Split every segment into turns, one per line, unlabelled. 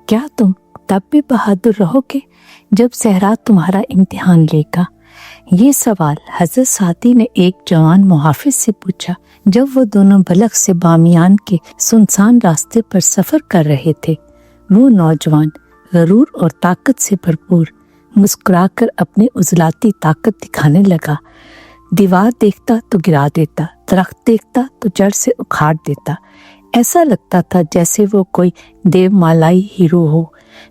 کیا تم تب بھی بہادر رہو گے جب صحرا تمہارا امتحان لے گا؟ یہ سوال حضرت سعدی نے ایک جوان محافظ سے پوچھا جب وہ دونوں بلخ سے بامیان کے سنسان راستے پر سفر کر رہے تھے۔ وہ نوجوان غرور اور طاقت سے بھرپور مسکرا کر اپنی عضلاتی طاقت دکھانے لگا۔ دیوار دیکھتا تو گرا دیتا، درخت دیکھتا تو جڑ سے اکھاڑ دیتا۔ ایسا لگتا تھا جیسے وہ کوئی دیو مالائی ہیرو ہو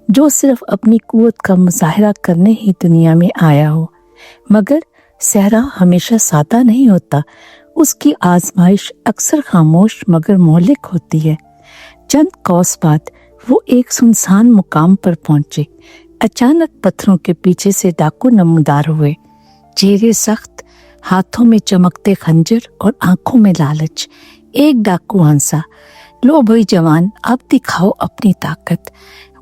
جو صرف اپنی قوت کا مظاہرہ کرنے ہی دنیا میں آیا ہو۔ مگر صحرا ہمیشہ سادہ نہیں ہوتا، اس کی آزمائش اکثر خاموش مگر مہلک ہوتی ہے۔ چند کوس بعد وہ ایک سنسان مقام پر پہنچے۔ اچانک پتھروں کے پیچھے سے ڈاکو نمودار ہوئے، چہرے سخت، ہاتھوں میں چمکتے خنجر اور آنکھوں میں لالچ۔ ایک ڈاکو ہنسا، لو بھائی جوان، اب دکھاؤ اپنی طاقت۔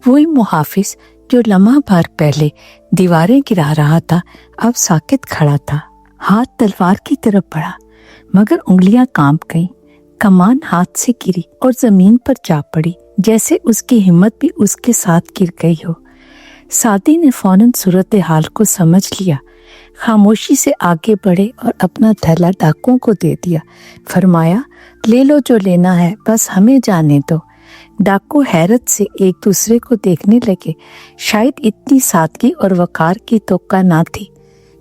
وہی محافظ جو لمحہ بھر پہلے دیواریں گرا رہا تھا اب ساکت کھڑا تھا۔ ہاتھ تلوار کی طرف بڑھا مگر انگلیاں کانپ گئیں۔ کمان ہاتھ سے گری اور زمین پر جا پڑی، جیسے اس کی ہمت بھی اس کے ساتھ گر گئی ہو۔ سعدی نے فوراً صورتحال کو سمجھ لیا، خاموشی سے آگے بڑھے اور اپنا تھیلا ڈاکوؤں کو دے دیا۔ فرمایا، لے لو جو لینا ہے، بس ہمیں جانے دو۔ ڈاکو حیرت سے ایک دوسرے کو دیکھنے لگے، شاید اتنی سادگی اور وقار کی توقع نہ تھی۔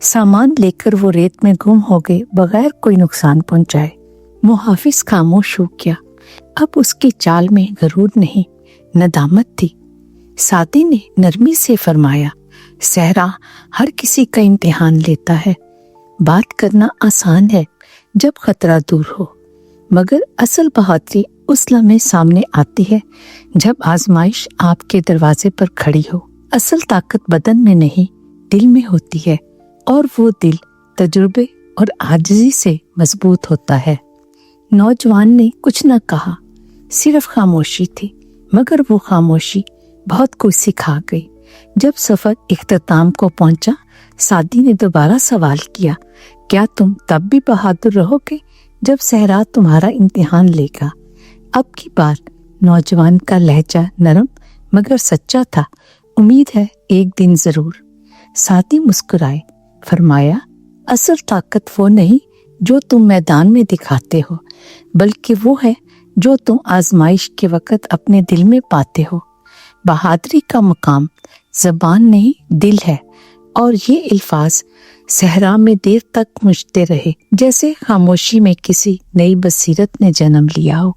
سامان لے کر وہ ریت میں گم ہو گئے بغیر کوئی نقصان پہنچائے۔ محافظ خاموش ہو گیا، اب اس کی چال میں غرور نہیں، ندامت تھی۔ سعدی نے نرمی سے فرمایا، صحرا ہر کسی کا امتحان لیتا ہے۔ بات کرنا آسان ہے جب خطرہ دور ہو، مگر اصل بہادری اس لمحے سامنے آتی ہے جب آزمائش آپ کے دروازے پر کھڑی ہو۔ اصل طاقت بدن میں نہیں، دل میں ہوتی ہے، اور وہ دل تجربے اور عاجزی سے مضبوط ہوتا ہے۔ نوجوان نے کچھ نہ کہا، صرف خاموشی تھی، مگر وہ خاموشی بہت کچھ سکھا گئی۔ جب سفر اختتام کو پہنچا، سعدی نے دوبارہ سوال کیا، کیا تم تب بھی بہادر رہو گے جب صحرا تمہارا امتحان لے گا؟ اب کی بار نوجوان کا لہجہ نرم مگر سچا تھا، امید ہے ایک دن ضرور۔ سعدی مسکرائے، فرمایا، اصل طاقت وہ نہیں جو تم میدان میں دکھاتے ہو، بلکہ وہ ہے جو تم آزمائش کے وقت اپنے دل میں پاتے ہو۔ بہادری کا مقام زبان نہیں، دل ہے، اور یہ الفاظ صحرا میں دیر تک گونجتے رہے، جیسے خاموشی میں کسی نئی بصیرت نے جنم لیا ہو۔